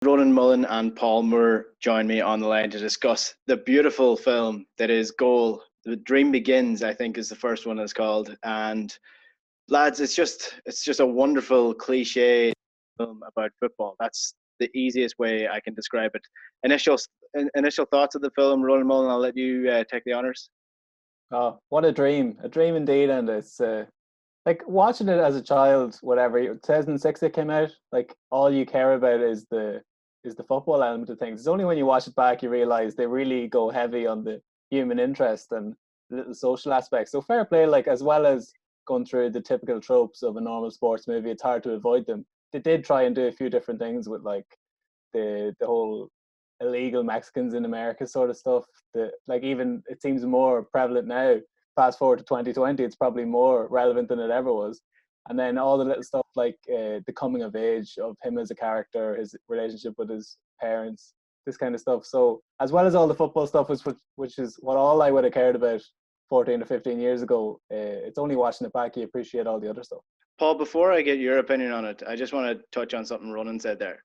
Ronan Mullen and Paul Moore join me on the line to discuss the beautiful film that is Goal. The Dream Begins, I think, is the first one it's called. And lads, it's just a wonderful cliche film about football. That's the easiest way I can describe it. Initial thoughts of the film, Ronan Mullen. I'll let you take the honors. Oh, what a dream indeed. And it's like watching it as a child, whatever, 2006 it came out, like all you care about is the football element of things. It's only when you watch it back you realize they really go heavy on the human interest and the little social aspects. So fair play, like as well as going through the typical tropes of a normal sports movie, it's hard to avoid them. They did try and do a few different things with like the whole illegal Mexicans in America sort of stuff. The like even it seems more prevalent now. Fast forward to 2020, it's probably more relevant than it ever was. And then all the little stuff like the coming of age of him as a character, his relationship with his parents, this kind of stuff. So as well as all the football stuff, which is what all I would have cared about 14 or 15 years ago, it's only watching it back you appreciate all the other stuff. Paul, before I get your opinion on it, I just want to touch on something Ronan said there.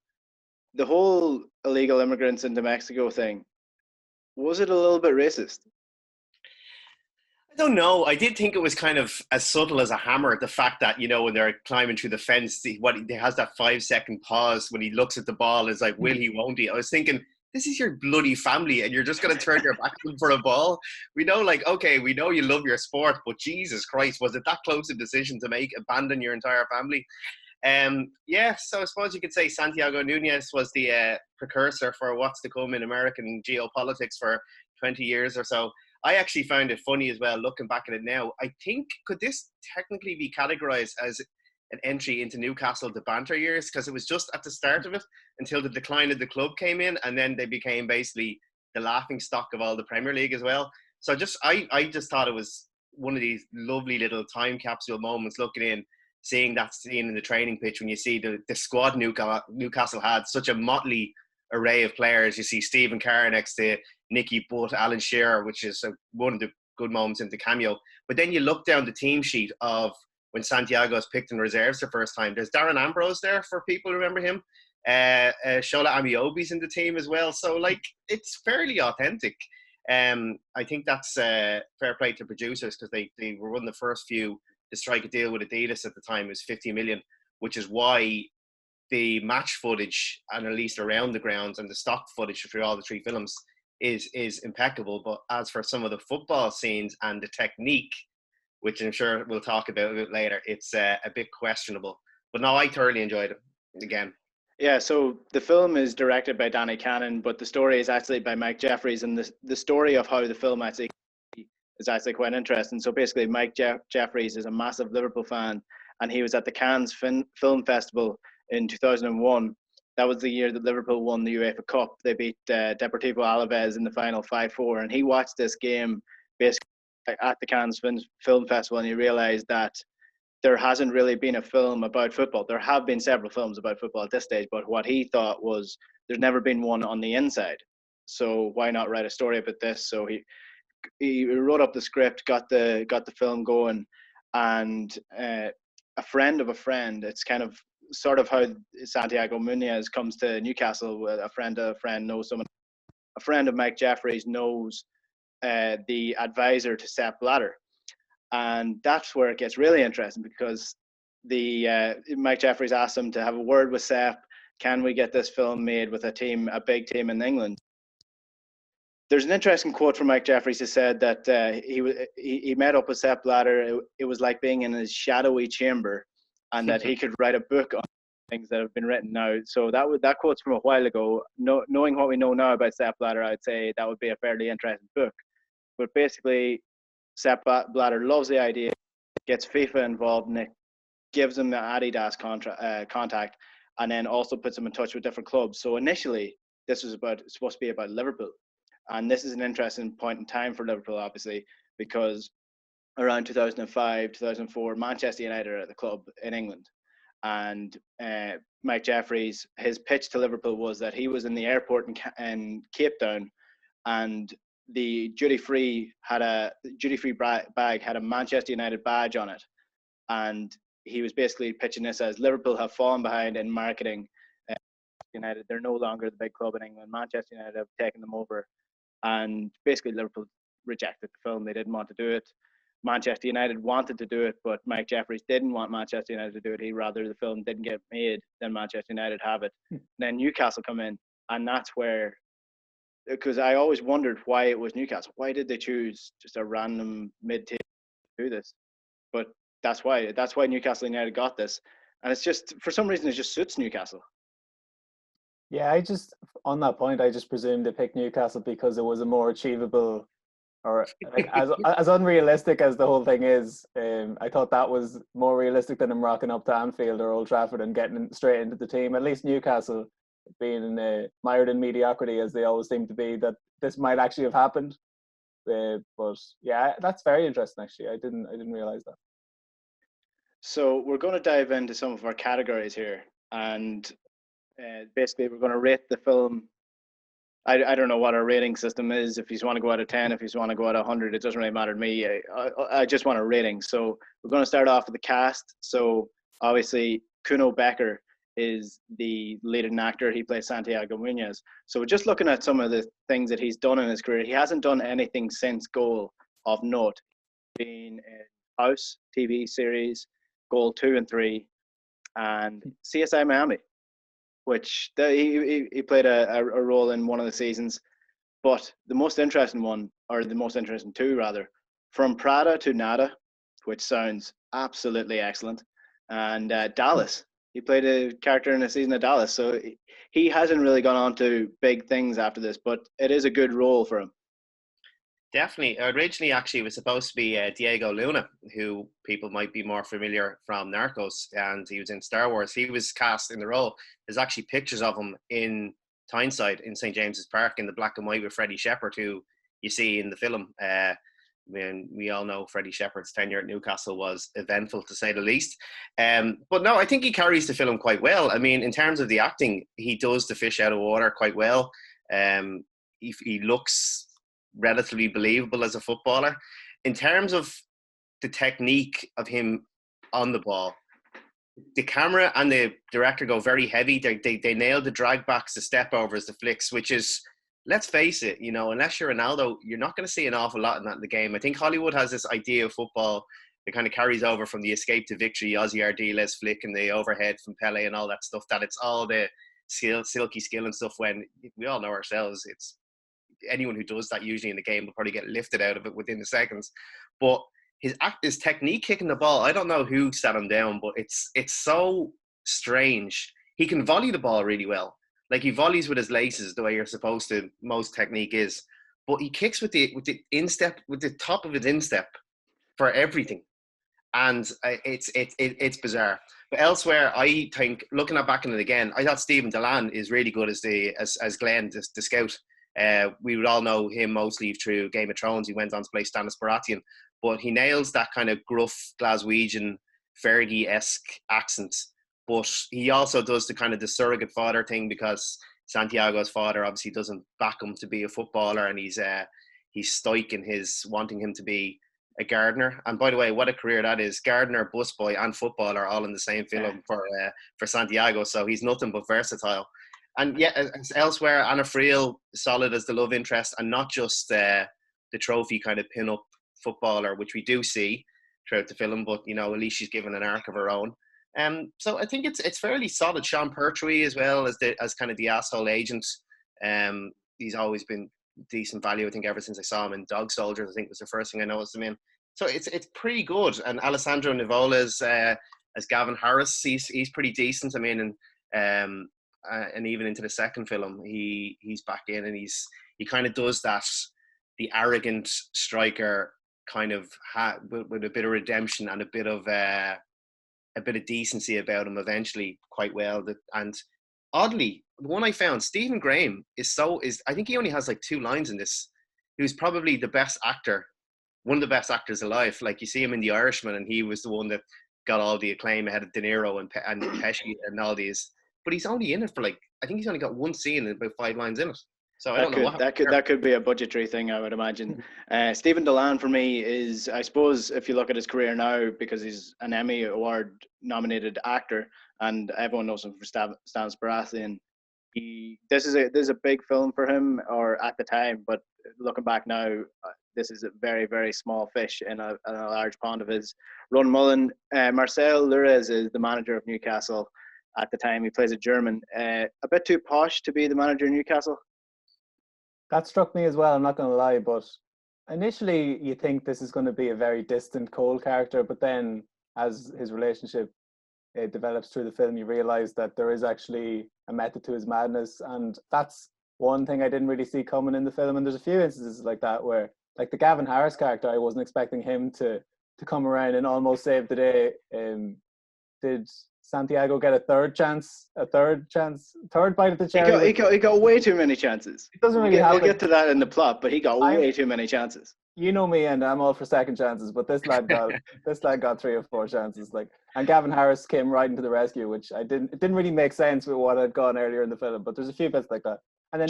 The whole illegal immigrants into Mexico thing, was it a little bit racist? I don't know. I did think it was kind of as subtle as a hammer. The fact that, when they're climbing through the fence, he has that 5 second pause when he looks at the ball. Is like, will he, won't he? I was thinking, this is your bloody family and you're just going to turn your back for a ball. We know, like, okay, we know you love your sport, but Jesus Christ, was it that close a decision to make, abandon your entire family? So I suppose you could say Santiago Munez was the precursor for what's to come in American geopolitics for 20 years or so. I actually found it funny as well, looking back at it now. I think, could this technically be categorized as an entry into Newcastle, the banter years? Because it was just at the start of it until the decline of the club came in, and then they became basically the laughing stock of all the Premier League as well. So I just thought it was one of these lovely little time capsule moments looking in, seeing that scene in the training pitch when you see the squad Newcastle had, such a motley array of players. You see Stephen Carr next to Nicky Butt, Alan Shearer, which is one of the good moments in the cameo. But then you look down the team sheet of when Santiago is picked in reserves the first time. There's Darren Ambrose there, for people who remember him. Shola Amiobi's in the team as well. So, like, it's fairly authentic. I think that's fair play to producers, because they were one of the first few to strike a deal with Adidas at the time. It was 50 million, which is why the match footage, and at least around the grounds, and the stock footage through all the three films is impeccable. But as for some of the football scenes and the technique, which I'm sure we'll talk about a bit later, it's a bit questionable. But no, I thoroughly enjoyed it again. Yeah, so the film is directed by Danny Cannon, but the story is actually by Mike Jeffries, and the story of how the film actually is actually quite interesting. So basically, Mike Jeffries is a massive Liverpool fan, and he was at the Cannes Film Festival in 2001. That was the year that Liverpool won the UEFA Cup. They beat Deportivo Alaves in the final 5-4, and he watched this game basically at the Cannes Film Festival, and he realised that there hasn't really been a film about football. There have been several films about football at this stage, but what he thought was there's never been one on the inside. So why not write a story about this? So he wrote up the script, got the film going, and a friend of a friend. It's kind of sort of how Santiago Munez comes to Newcastle. A friend of a friend knows someone. A friend of Mike Jeffries knows the advisor to Sepp Blatter. And that's where it gets really interesting, because Mike Jeffries asked him to have a word with Sepp. Can we get this film made with a big team in England? There's an interesting quote from Mike Jeffries who said that he met up with Sepp Blatter. It was like being in his shadowy chamber, and that he could write a book on things that have been written now. So that quote's from a while ago. Knowing what we know now about Sepp Blatter, I would say that would be a fairly interesting book. But basically, Sepp Blatter loves the idea, gets FIFA involved in it, gives him the Adidas contact, and then also puts him in touch with different clubs. So initially, this was supposed to be about Liverpool. And this is an interesting point in time for Liverpool, obviously, because around 2005, 2004, Manchester United are at the club in England. And Mike Jeffries, his pitch to Liverpool was that he was in the airport in Cape Town, and the duty-free bag had a Manchester United badge on it. And he was basically pitching this as Liverpool have fallen behind in marketing United. They're no longer the big club in England. Manchester United have taken them over, and basically Liverpool rejected the film. They didn't want to do it. Manchester United wanted to do it, but Mike Jeffries didn't want Manchester United to do it. He'd rather the film didn't get made than Manchester United have it. And then Newcastle come in, and that's where, because I always wondered why it was Newcastle. Why did they choose just a random mid-table to do this? But that's why Newcastle United got this. And it's just, for some reason, it just suits Newcastle. Yeah, on that point, I just presumed they picked Newcastle because it was a more achievable, or like as unrealistic as the whole thing is. I thought that was more realistic than them rocking up to Anfield or Old Trafford and getting straight into the team. At least Newcastle, being mired in mediocrity as they always seem to be, that this might actually have happened. But yeah, that's very interesting. Actually, I didn't realize that. So we're going to dive into some of our categories here, and basically we're going to rate the film. I don't know what our rating system is. If you want to go out of 10, if you want to go out of 100, it doesn't really matter to me. I just want a rating. So we're going to start off with the cast. So obviously Kuno Becker is the leading actor. He plays Santiago Munez. So we're just looking at some of the things that he's done in his career. He hasn't done anything since Goal of note. Been in House TV series, Goal 2 and 3, and CSI Miami, which he played a role in one of the seasons. But the most interesting one, or the most interesting two rather, From Prada to Nada, which sounds absolutely excellent, and Dallas. He played a character in a season of Dallas, so he hasn't really gone on to big things after this, but it is a good role for him. Definitely. Originally, actually, it was supposed to be Diego Luna, who people might be more familiar from Narcos, and he was in Star Wars. He was cast in the role. There's actually pictures of him in Tyneside in St. James's Park in the black and white with Freddie Shepherd, who you see in the film. We all know Freddie Shepherd's tenure at Newcastle was eventful, to say the least. But no, I think he carries the film quite well. I mean, in terms of the acting, he does the fish out of water quite well. He looks relatively believable as a footballer. In terms of the technique of him on the ball, the camera and the director go very heavy. They nail the drag backs, the step overs, the flicks, which is, let's face it, unless you're Ronaldo, you're not going to see an awful lot in that in the game. I think Hollywood has this idea of football that kind of carries over from the Escape to Victory, Ozzy Ardiles flick and the overhead from Pele and all that stuff, that it's all the silky skill and stuff, when we all know ourselves, it's anyone who does that usually in the game will probably get lifted out of it within the seconds. But his technique kicking the ball, I don't know who sat him down, but it's so strange. He can volley the ball really well. Like, he volleys with his laces the way you're supposed to, most technique is. But he kicks with the instep, with the top of his instep for everything. And it's bizarre. But elsewhere, I think, looking at back in it again, I thought Stephen Delan is really good as Glenn, the scout. We would all know him mostly through Game of Thrones. He went on to play Stannis Baratheon, but he nails that kind of gruff Glaswegian, Fergie-esque accent. But he also does the kind of the surrogate father thing, because Santiago's father obviously doesn't back him to be a footballer, and he's stoic in his wanting him to be a gardener. And by the way, what a career that is! Gardener, busboy, and footballer all in the same film for Santiago. So he's nothing but versatile. And yeah, elsewhere, Anna Friel, solid as the love interest, and not just the trophy kind of pin-up footballer, which we do see throughout the film, but at least she's given an arc of her own. So I think it's fairly solid. Sean Pertwee as well as kind of the asshole agent. He's always been decent value. I think ever since I saw him in Dog Soldiers, I think was the first thing I noticed him in. So it's pretty good. And Alessandro Nivola as Gavin Harris, he's pretty decent. I mean, and even into the second film, he's back in, and he kind of does that, the arrogant striker kind of with a bit of redemption and a bit of decency about him eventually quite well. And oddly, the one I found, Stephen Graham is I think he only has like 2 lines in this. He was probably the best actor, one of the best actors alive. Like, you see him in The Irishman, and he was the one that got all the acclaim ahead of De Niro and Pesci and all these. But he's only in it for I think he's only got 1 scene and about 5 lines in it. So I don't know what that could be a budgetary thing, I would imagine. Stephen Delan for me is, I suppose, if you look at his career now, because he's an Emmy Award nominated actor, and everyone knows him for Stannis Baratheon, this is a big film for him, or at the time, but looking back now, this is a very, very small fish in a large pond of his. Ron Mullen, Marcel Lures is the manager of Newcastle at the time. He plays a German, a bit too posh to be the manager of Newcastle. That struck me as well, I'm not going to lie, but initially you think this is going to be a very distant, cold character, but then as his relationship develops through the film, you realise that there is actually a method to his madness, and that's one thing I didn't really see coming in the film. And there's a few instances like that where, like the Gavin Harris character, I wasn't expecting him to come around and almost save the day. Did Santiago get a third bite at the cherry? He got way too many chances. It doesn't really happen. We'll get to that in the plot, but he got way too many chances. You know me, and I'm all for second chances, but this lad got 3 or 4 chances. And Gavin Harris came right into the rescue, which it didn't really make sense with what had gone earlier in the film. But there's a few bits like that. And then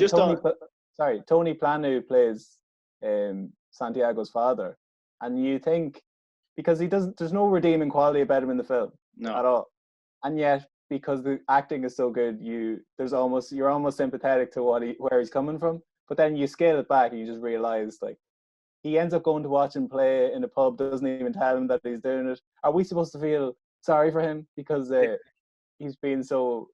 Tony Planu plays Santiago's father, and you think, because there's no redeeming quality about him in the film at all, and yet because the acting is so good, you're almost sympathetic to where he's coming from. But then you scale it back and you just realize, like, he ends up going to watch him play in a pub, doesn't even tell him that he's doing it. Are we supposed to feel sorry for him because he's being so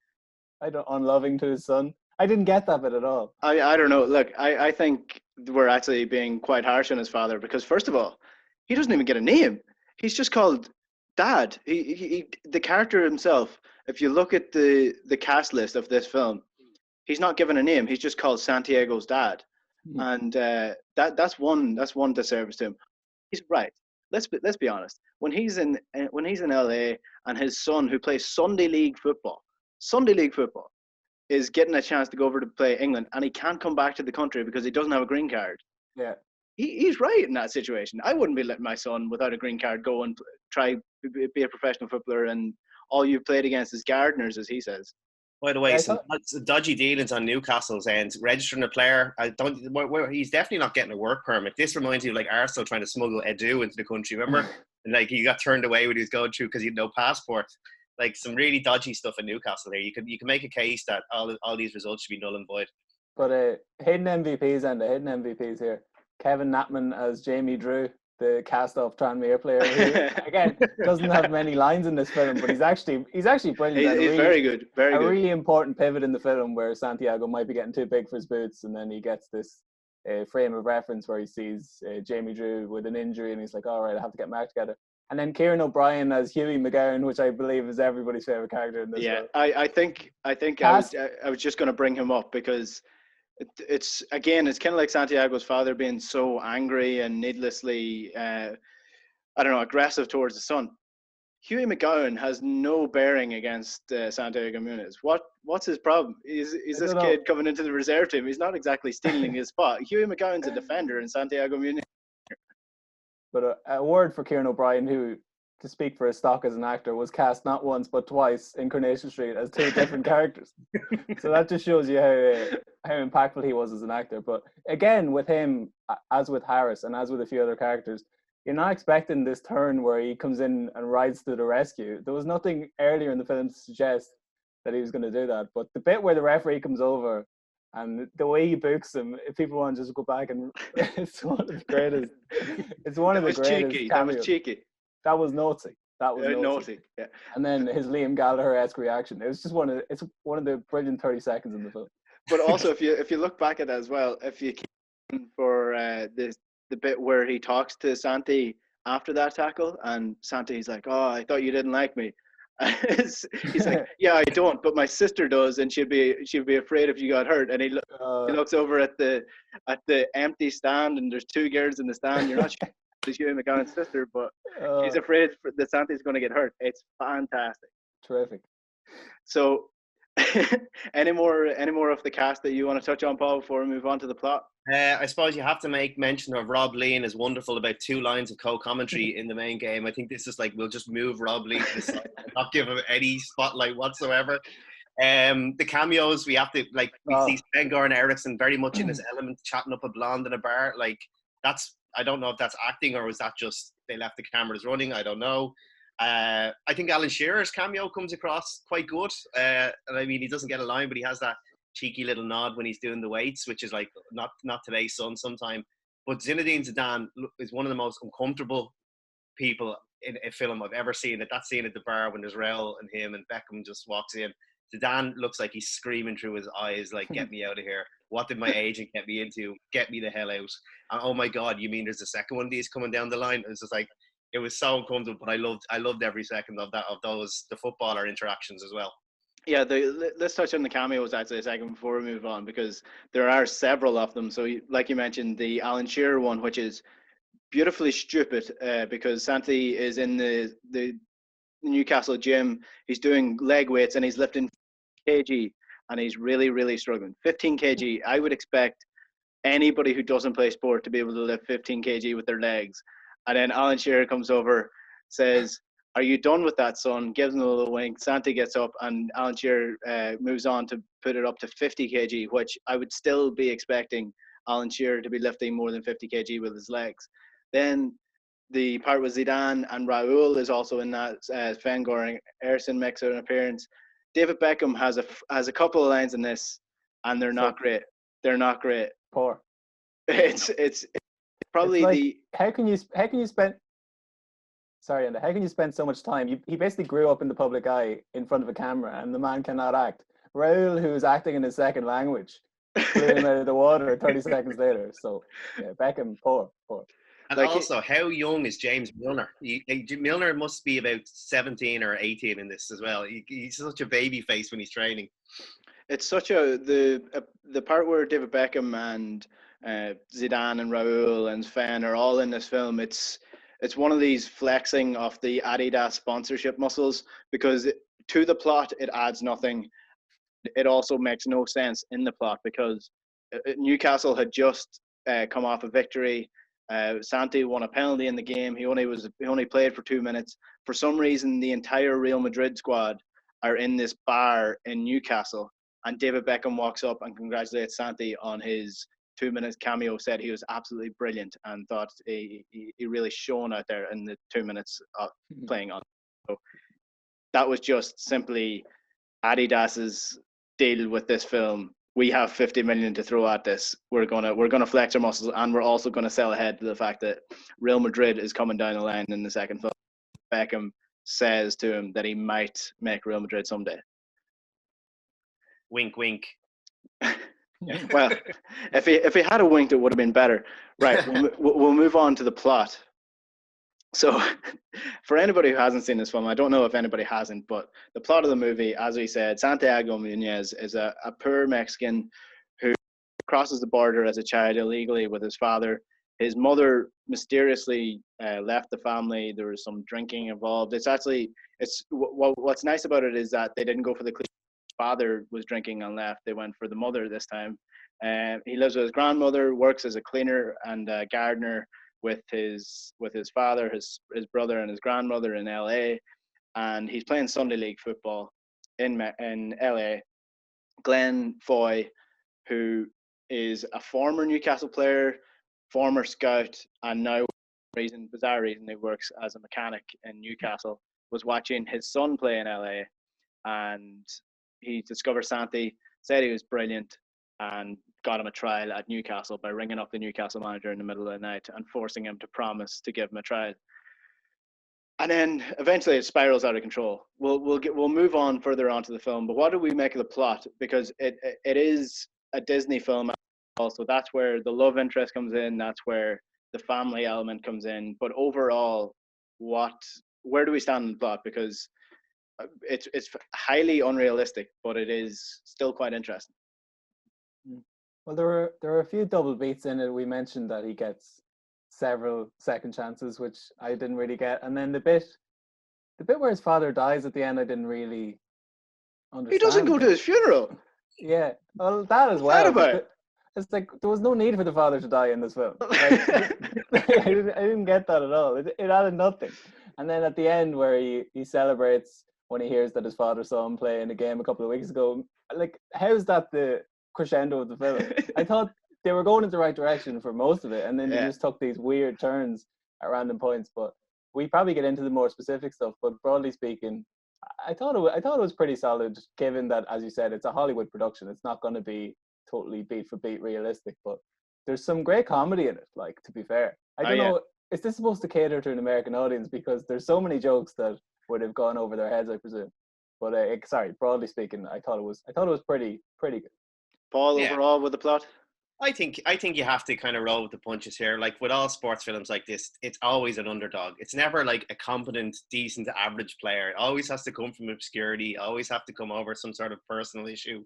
unloving to his son? I didn't get that bit at all. I don't know. Look, I think we're actually being quite harsh on his father, because first of all, he doesn't even get a name. He's just called Dad. He the character himself, if you look at the cast list of this film, he's not given a name. He's just called Santiago's dad. And that's one disservice to him. He's right. Let's be honest. When he's in LA and his son, who plays Sunday League football, is getting a chance to go over to play England, and he can't come back to the country because he doesn't have a green card. Yeah, he's right in that situation. I wouldn't be letting my son without a green card go and try be a professional footballer, and all you've played against is gardeners, as he says. By the way, some dodgy dealings on Newcastle's end. Registering a player, he's definitely not getting a work permit. This reminds you of like Arsenal trying to smuggle Edu into the country, remember? And like he got turned away when he was going through because he had no passport. Like some really dodgy stuff in Newcastle there. You can make a case that all these results should be null and void. But hidden MVPs here. Kevin Natman as Jamie Drew, the cast-off Tranmere player, who again doesn't have many lines in this film, but he's actually brilliant. He's very good. A really important pivot in the film where Santiago might be getting too big for his boots, and then he gets this frame of reference where he sees Jamie Drew with an injury, and he's like, "All right, I have to get Mark together." And then Kieran O'Brien as Hughie McGowan, which I believe is everybody's favorite character in this. Yeah, I think I was just going to bring him up because it's kind of like Santiago's father being so angry and needlessly, aggressive towards the son. Hughie McGowan has no bearing against Santiago Munez. What's his problem? Is this kid coming into the reserve team? He's not exactly stealing his spot. Hughie McGowan's a defender, and Santiago Munez. But a word for Kieran O'Brien, who, to speak for his stock as an actor, was cast not once but twice in Coronation Street as 2 different characters. So that just shows you how impactful he was as an actor. But again, with him, as with Harris and as with a few other characters, you're not expecting this turn where he comes in and rides to the rescue. There was nothing earlier in the film to suggest that he was going to do that. But the bit where the referee comes over and the way he books him, if people want to just go back and it's one of the greatest. It's one of the greatest. That was cheeky. That was naughty. That was naughty. Yeah. And then his Liam Gallagher-esque reaction. It was just one of the brilliant 30 seconds in the film. But also, if you look back at it as well, if you keep for the bit where he talks to Santi after that tackle, and Santi's like, "Oh, I thought you didn't like me." He's like, "Yeah, I don't, but my sister does, and she'd be afraid if you got hurt." And he looks over at the empty stand, and there's 2 girls in the stand. You're not sure it's Hughie McGowan's sister, but she's afraid that Santi's going to get hurt. It's fantastic. Terrific. So, any more of the cast that you want to touch on, Paul, before we move on to the plot? I suppose you have to make mention of Rob Lean is wonderful about 2 lines of co-commentary in the main game. I think this is like, we'll just move Rob Lean to the side and not give him any spotlight whatsoever. The cameos, we have to, like, we see Sven-Goran Eriksson very much in his element, chatting up a blonde in a bar. Like, I don't know if that's acting or was that just they left the cameras running. I don't know. I think Alan Shearer's cameo comes across quite good. And I mean, he doesn't get a line, but he has that cheeky little nod when he's doing the weights, which is like not today's son sometime. But Zinedine Zidane is one of the most uncomfortable people in a film I've ever seen. That scene at the bar when there's Raul and him and Beckham just walks in. Zidane looks like he's screaming through his eyes, like, get me out of here. What did my agent get me into? Get me the hell out. And oh my God, you mean there's a second one of these coming down the line? It was just like, it was so uncomfortable, but I loved every second of those, the footballer interactions as well. Yeah, let's touch on the cameos actually a second before we move on, because there are several of them. So like you mentioned, the Alan Shearer one, which is beautifully stupid, because Santi is in the Newcastle gym. He's doing leg weights and he's lifting kg and he's really, really struggling. 15 kg. I would expect anybody who doesn't play sport to be able to lift 15 kg with their legs. And then Alan Shearer comes over, says, "Are you done with that, son?" Gives him a little wink. Santi gets up and Alan Shearer moves on to put it up to 50 kg, which I would still be expecting Alan Shearer to be lifting more than 50 kg with his legs. Then the part with Zidane and Raul is also in that Sven-Göran Eriksson makes an appearance. David Beckham has a couple of lines in this, and they're not great. They're not great. Poor. It's probably like, how can you spend? Sorry, Enda. How can you spend so much time? He basically grew up in the public eye in front of a camera, and the man cannot act. Raul, who's acting in his second language, blew him out of the water 30 seconds later. So, yeah, Beckham, poor. And like, also, how young is James Milner? Milner must be about 17 or 18 in this as well. He's such a baby face when he's training. It's such the part where David Beckham and Zidane and Raul and Sven are all in this film. It's one of these flexing of the Adidas sponsorship muscles, because to the plot it adds nothing. It also makes no sense in the plot, because Newcastle had just come off a victory. Santi won a penalty in the game. He only played for 2 minutes. For some reason, the entire Real Madrid squad are in this bar in Newcastle, and David Beckham walks up and congratulates Santi on his 2 minutes cameo. Said he was absolutely brilliant and thought he really shone out there in the 2 minutes of playing on. So that was just simply Adidas's deal with this film. We have 50 million to throw at this. We're gonna flex our muscles, and we're also gonna sell ahead to the fact that Real Madrid is coming down the line in the second film. Beckham says to him that he might make Real Madrid someday. Wink, wink. Well, if he had a winked, it would have been better. Right, we'll move on to the plot. So, for anybody who hasn't seen this film, I don't know if anybody hasn't, but the plot of the movie, as we said, Santiago Munez is a poor Mexican who crosses the border as a child illegally with his father. His mother mysteriously left the family. There was some drinking involved. What's nice about it is that they didn't go for the father was drinking and left. They went for the mother this time. He lives with his grandmother, works as a cleaner and a gardener with his father, his brother, and his grandmother in LA, and he's playing Sunday League football in LA. Glenn Foy, who is a former Newcastle player, former scout, and now bizarre reason he works as a mechanic in Newcastle, was watching his son play in LA, and he discovered Santi, said he was brilliant, and got him a trial at Newcastle by ringing up the Newcastle manager in the middle of the night and forcing him to promise to give him a trial. And then eventually it spirals out of control. We'll move on further on to the film, but what do we make of the plot? Because it is a Disney film also. That's where the love interest comes in. That's where the family element comes in. But overall, where do we stand in the plot? Because it's highly unrealistic, but it is still quite interesting. Well, there were a few double beats in it. We mentioned that he gets several second chances, which I didn't really get. And then the bit where his father dies at the end, I didn't really understand. He doesn't go to his funeral. Yeah, well, that as well. It's like there was no need for the father to die in this film. Like, I didn't get that at all. It added nothing. And then at the end, where he celebrates when he hears that his father saw him play in a game a couple of weeks ago, like, how's that the crescendo of the film? I thought they were going in the right direction for most of it, and then they just took these weird turns at random points. But we probably get into the more specific stuff, but broadly speaking, I thought it was pretty solid, given that, as you said, it's a Hollywood production. It's not going to be totally beat for beat realistic, but there's some great comedy in it. Like, to be fair, I don't know, is this supposed to cater to an American audience? Because there's so many jokes that would have gone over their heads, I presume. But sorry, broadly speaking, I thought it was pretty good. Paul, overall with the plot. I think you have to kind of roll with the punches here. Like with all sports films like this, it's always an underdog. It's never like a competent, decent, average player. It always has to come from obscurity. Always have to come over some sort of personal issue.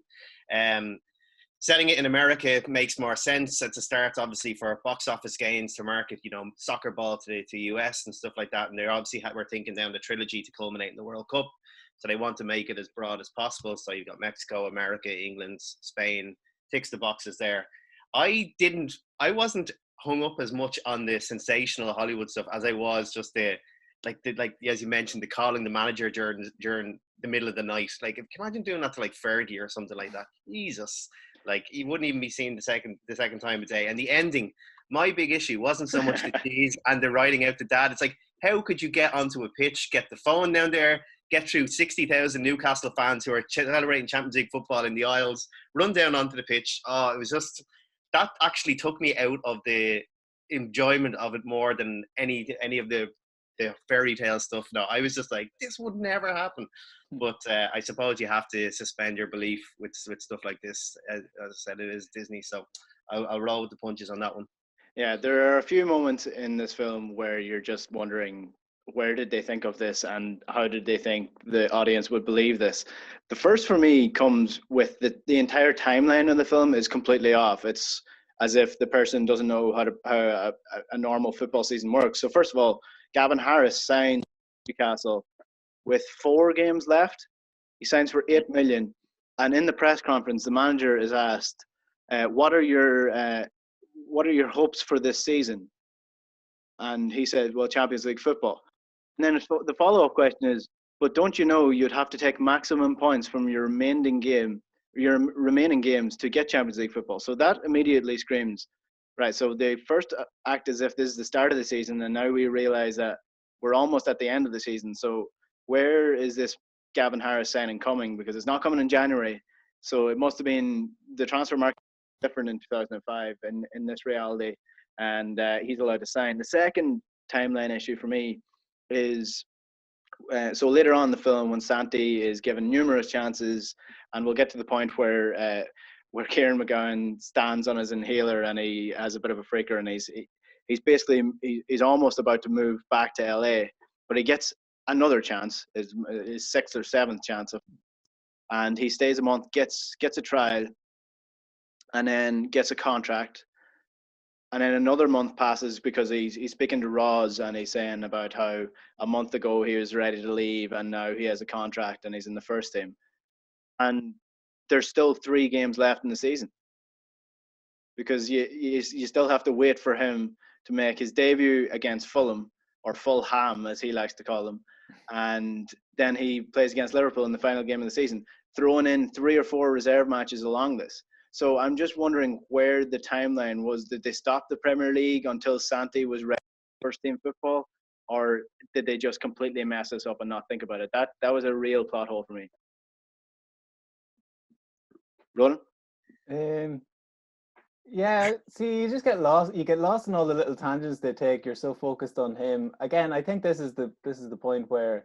Setting it in America makes more sense at the start, obviously, for box office gains to market, soccer ball to the US and stuff like that. And they obviously were thinking down the trilogy to culminate in the World Cup. So they want to make it as broad as possible. So you've got Mexico, America, England, Spain, ticks the boxes there. I wasn't hung up as much on the sensational Hollywood stuff as I was just as you mentioned, the calling the manager during the middle of the night. Like, can you imagine doing that to like Fergie or something like that? Jesus, like he wouldn't even be seen the second time a day. And the ending, my big issue wasn't so much the cheese and the writing out the dad. It's like, how could you get onto a pitch, get the phone down there, get through 60,000 Newcastle fans who are celebrating Champions League football in the aisles, run down onto the pitch? Oh, it was just. That actually took me out of the enjoyment of it more than any of the fairy tale stuff. No, I was just like, this would never happen. But I suppose you have to suspend your belief with stuff like this. As I said, it is Disney, so I'll roll with the punches on that one. Yeah, there are a few moments in this film where you're just wondering, where did they think of this and how did they think the audience would believe this? The first for me comes with the entire timeline of the film is completely off. It's as if the person doesn't know how a normal football season works. So first of all, Gavin Harris signed Newcastle with 4 games left. He signs for 8 million. And in the press conference, the manager is asked, what are your hopes for this season? And he said, well, Champions League football. And then the follow-up question is, but don't you know you'd have to take maximum points from your remaining games to get Champions League football? So that immediately screams, right, so they first act as if this is the start of the season, and now we realize that we're almost at the end of the season. So where is this Gavin Harris signing coming? Because it's not coming in January. So it must have been the transfer market different in 2005 in this reality, and he's allowed to sign. The second timeline issue for me is so later on in the film, when Santi is given numerous chances, and we'll get to the point where Kieran McGowan stands on his inhaler and he has a bit of a freaker, and he's almost about to move back to LA, but he gets another chance, his 6th or 7th chance, and he stays a month, gets a trial, and then gets a contract. And then another month passes because he's speaking to Roz and he's saying about how a month ago he was ready to leave and now he has a contract and he's in the first team. And there's still 3 games left in the season because you still have to wait for him to make his debut against Fulham, or Fulham as he likes to call them. And then he plays against Liverpool in the final game of the season, throwing in 3 or 4 reserve matches along this. So I'm just wondering where the timeline was. Did they stop the Premier League until Santi was ready for first team football? Or did they just completely mess this up and not think about it? That was a real plot hole for me. Ronan? Yeah, see, you just get lost. You get lost in all the little tangents they take. You're so focused on him. Again, I think this is the point where,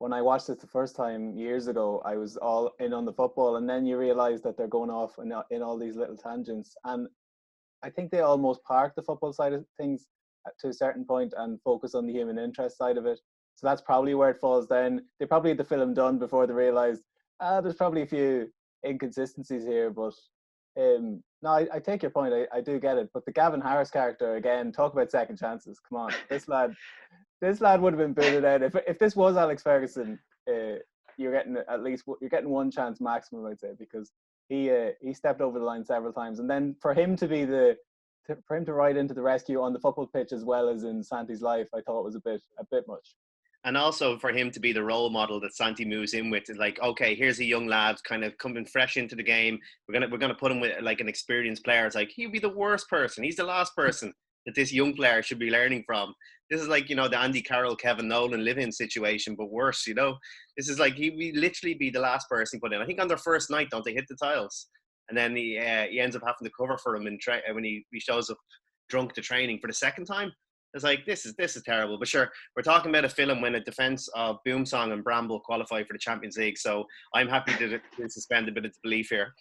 when I watched this the first time years ago, I was all in on the football, and then you realize that they're going off in all these little tangents. And I think they almost park the football side of things to a certain point and focus on the human interest side of it. So that's probably where it falls down. They probably had the film done before they realized, there's probably a few inconsistencies here. But no, I take your point. I do get it. But the Gavin Harris character, again, talk about second chances. Come on, this lad would have been booted out. If this was Alex Ferguson, you're getting 1 chance maximum, I'd say, because he stepped over the line several times, and then for him to ride into the rescue on the football pitch as well as in Santi's life, I thought was a bit much. And also for him to be the role model that Santi moves in with, like, okay, here's a young lad kind of coming fresh into the game. We're gonna put him with like an experienced player. It's like, he'd be the worst person. He's the last person that this young player should be learning from. This is like, you know, the Andy Carroll, Kevin Nolan live-in situation, but worse, you know. This is like, he would literally be the last person put in. I think on their first night, don't they hit the tiles? And then he ends up having to cover for him when he shows up drunk to training for the second time. It's like, this is terrible. But sure, we're talking about a film when a defence of Boomsong and Bramble qualify for the Champions League. So I'm happy to suspend a bit of belief here.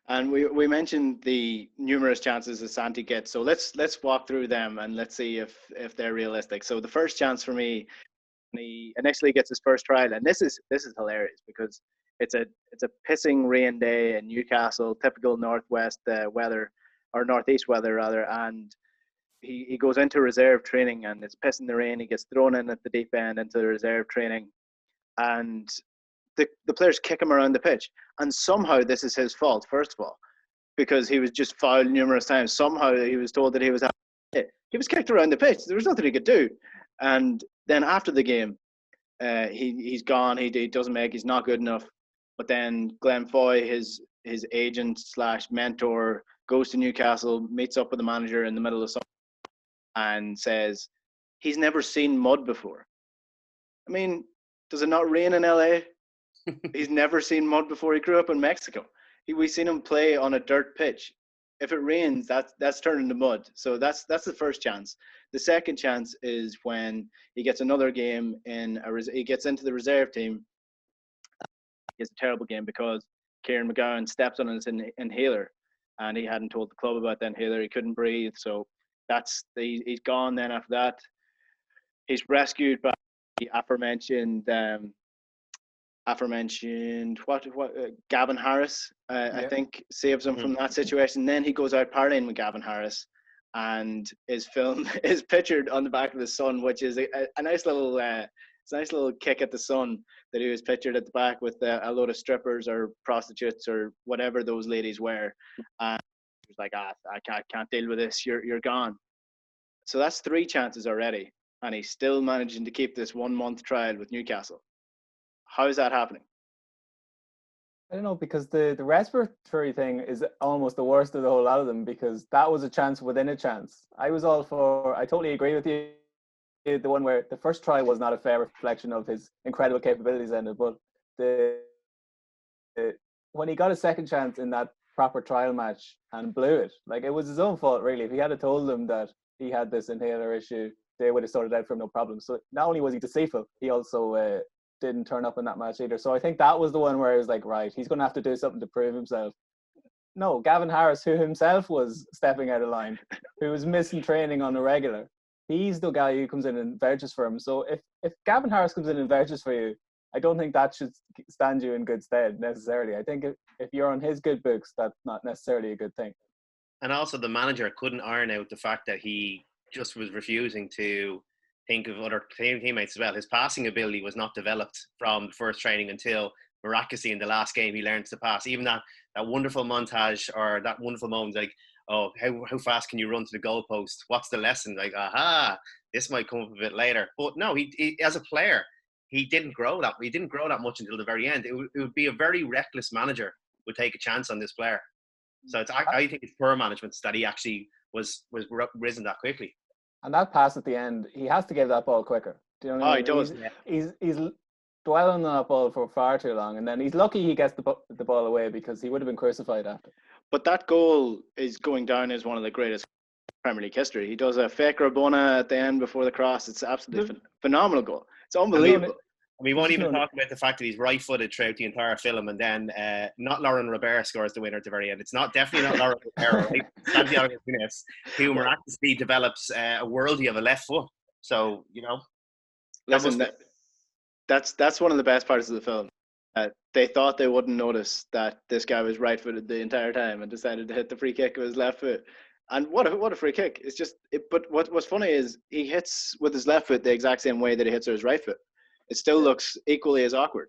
And we mentioned the numerous chances that Santi gets. So let's walk through them and let's see if they're realistic. So the first chance for me, he initially gets his first trial, and this is hilarious because it's a pissing rain day in Newcastle, typical northwest weather, or northeast weather rather, and he goes into reserve training and it's pissing the rain. He gets thrown in at the deep end into the reserve training, and the players kick him around the pitch. And somehow this is his fault, first of all, because he was just fouled numerous times. Somehow he was told that he was kicked around the pitch. There was nothing he could do. And then after the game, he's gone. He doesn't make. He's not good enough. But then Glenn Foy, his agent / mentor, goes to Newcastle, meets up with the manager in the middle of summer, and says he's never seen mud before. I mean, does it not rain in LA? He's never seen mud before. He grew up in Mexico. We've seen him play on a dirt pitch. If it rains, that's turned into mud. So that's the first chance. The second chance is when he gets another game he gets into the reserve team. He has a terrible game because Kieran McGowan steps on his inhaler, and he hadn't told the club about the inhaler. He couldn't breathe, so he's gone. Then after that, he's rescued by the aforementioned Gavin Harris, I think, saves him from that situation. Then he goes out partying with Gavin Harris, and his film is pictured on the back of his son, which is a nice little kick at the sun, that he was pictured at the back with a load of strippers or prostitutes or whatever those ladies wear. And he was like, I can't deal with this. You're gone. So that's 3 chances already, and he's still managing to keep this 1-month trial with Newcastle. How is that happening? I don't know, because the respiratory thing is almost the worst of the whole lot of them, because that was a chance within a chance. I totally agree with you. The one where the first try was not a fair reflection of his incredible capabilities in it, but when he got a second chance in that proper trial match and blew it, like, it was his own fault really. If he had told them that he had this inhaler issue, they would have sorted out for him no problem. So not only was he deceitful, he also didn't turn up in that match either. So I think that was the one where it was like, right, he's going to have to do something to prove himself. No, Gavin Harris, who himself was stepping out of line, who was missing training on a regular, he's the guy who comes in and vouches for him. So if Gavin Harris comes in and vouches for you, I don't think that should stand you in good stead necessarily. I think if you're on his good books, that's not necessarily a good thing. And also the manager couldn't iron out the fact that he just was refusing to think of other teammates as well. His passing ability was not developed from the first training until miraculously in the last game he learned to pass. Even that wonderful montage, or that wonderful moment, like, oh, how fast can you run to the goalpost? What's the lesson? Like, aha, this might come up a bit later. But no, he as a player, he didn't grow that. He didn't grow that much until the very end. It would be a very reckless manager would take a chance on this player. So I think it's poor management that he actually was risen that quickly. And that pass at the end, he has to give that ball quicker. Do you know what I mean? He does. He's dwelling on that ball for far too long, and then he's lucky he gets the ball away, because he would have been crucified after. But that goal is going down as one of the greatest Premier League history. He does a fake Rabona at the end before the cross. It's absolutely phenomenal goal. It's unbelievable. We won't even talk about the fact that he's right-footed throughout the entire film, and then not Lauren Robert scores the winner at the very end. It's definitely not Lauren Robert, right? Santiago Munez, who miraculously develops a worldie of a left foot. So, you know. Listen, that's one of the best parts of the film. They thought they wouldn't notice that this guy was right-footed the entire time and decided to hit the free kick with his left foot. And what a free kick! It's just. But what's funny is he hits with his left foot the exact same way that he hits with his right foot. It still looks equally as awkward.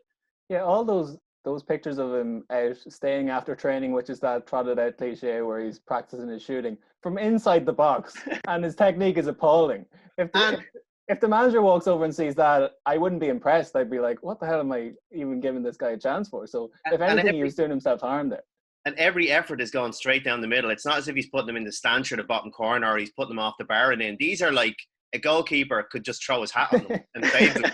Yeah, all those pictures of him out staying after training, which is that trotted out cliche where he's practicing his shooting from inside the box, and his technique is appalling. If the manager walks over and sees that, I wouldn't be impressed. I'd be like, what the hell am I even giving this guy a chance for? So if anything, he was doing himself harm there. And every effort is going straight down the middle. It's not as if he's putting them in the stanchion or the bottom corner, or he's putting them off the bar and in. These are like a goalkeeper could just throw his hat on them and save them.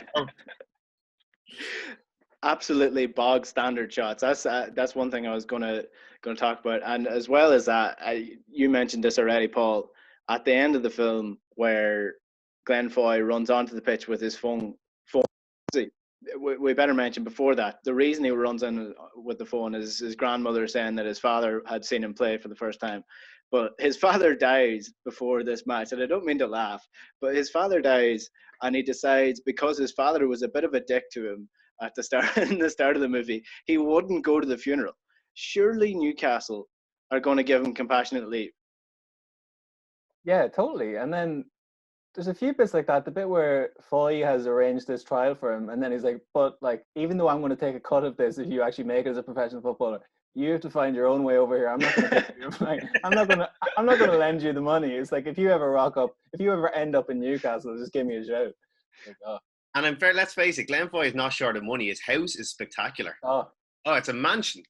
Absolutely bog standard shots. That's one thing I was gonna talk about. And as well as that, you mentioned this already, Paul. At the end of the film, where Glenn Foy runs onto the pitch with his phone. We better mention before that, the reason he runs in with the phone is his grandmother saying that his father had seen him play for the first time. But his father dies before this match, and I don't mean to laugh, but his father dies, and he decides, because his father was a bit of a dick to him at the start in the start of the movie, he wouldn't go to the funeral. Surely Newcastle are going to give him compassionate leave. Yeah, totally. And then there's a few bits like that. The bit where Foy has arranged this trial for him, and then he's like, but like, even though I'm going to take a cut of this, if you actually make it as a professional footballer, you have to find your own way over here. I'm not going to I'm not going to lend you the money. It's like, if you ever rock up, if you ever end up in Newcastle, just give me a shout. Like, oh. And I'm fair, let's face it, Glenn Foy is not short of money. His house is spectacular. Oh, it's a mansion.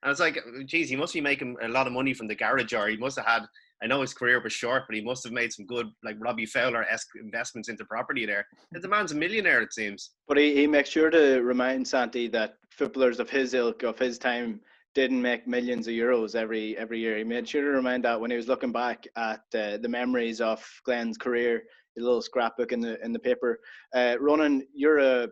And it's like, geez, he must be making a lot of money from the garage, or he must have had, I know his career was short, but he must have made some good, like Robbie Fowler-esque investments into property there. The man's a millionaire, it seems. But he makes sure to remind Santi that footballers of his ilk, of his time, didn't make millions of euros every year. He made sure to remind that when he was looking back at the memories of Glenn's career, a little scrapbook in the paper. Ronan, you're a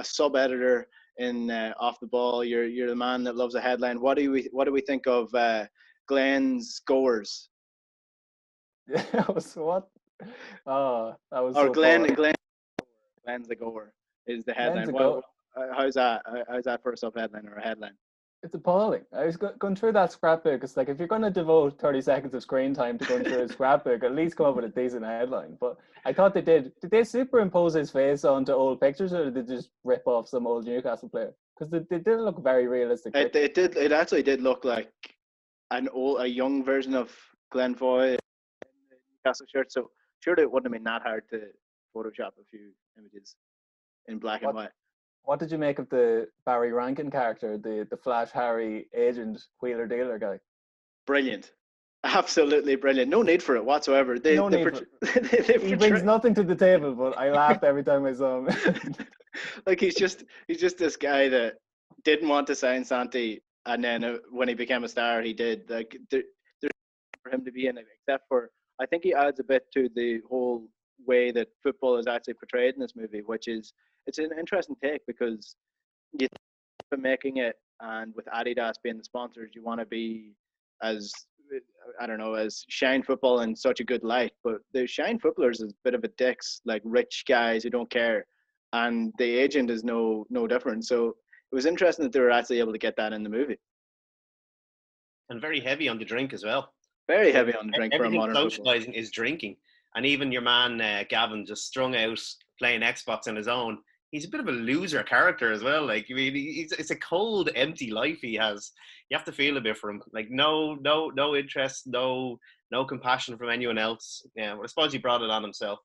sub-editor in Off the Ball. You're the man that loves a headline. What do we think of Glenn's goers? Yeah, what? Oh, that was. Or so Glenn's a goer is the headline. How's that for a sub-headline or a headline? It's appalling. I was going through that scrapbook. It's like, if you're going to devote 30 seconds of screen time to going through a scrapbook, at least come up with a decent headline. But I thought did they superimpose his face onto old pictures, or did they just rip off some old Newcastle player? Because they did look very realistic. It actually did look like a young version of Glenn Foy in the Newcastle shirt. So surely it wouldn't have been that hard to Photoshop a few images in black and white. What did you make of the Barry Rankin character, the Flash Harry agent wheeler dealer guy? Brilliant. Absolutely brilliant. No need for it whatsoever. He brings nothing to the table, but I laughed every time I saw him. Like, he's just this guy that didn't want to sign Santi, and then when he became a star, he did. Like, there's for him to be in it, except for, I think he adds a bit to the whole way that football is actually portrayed in this movie, which is, it's an interesting take, because you think making it, and with Adidas being the sponsors, you want to be as shine football in such a good light, but the shine footballers is a bit of a dicks, like rich guys who don't care, and the agent is no different. So it was interesting that they were actually able to get that in the movie. And very heavy on the drink as well. Very heavy on the drink for a modern football. Socialising is drinking. And even your man, Gavin, just strung out playing Xbox on his own. He's a bit of a loser character as well. Like, I mean, it's a cold, empty life he has. You have to feel a bit for him. Like, no interest, no compassion from anyone else. Yeah, well, I suppose he brought it on himself.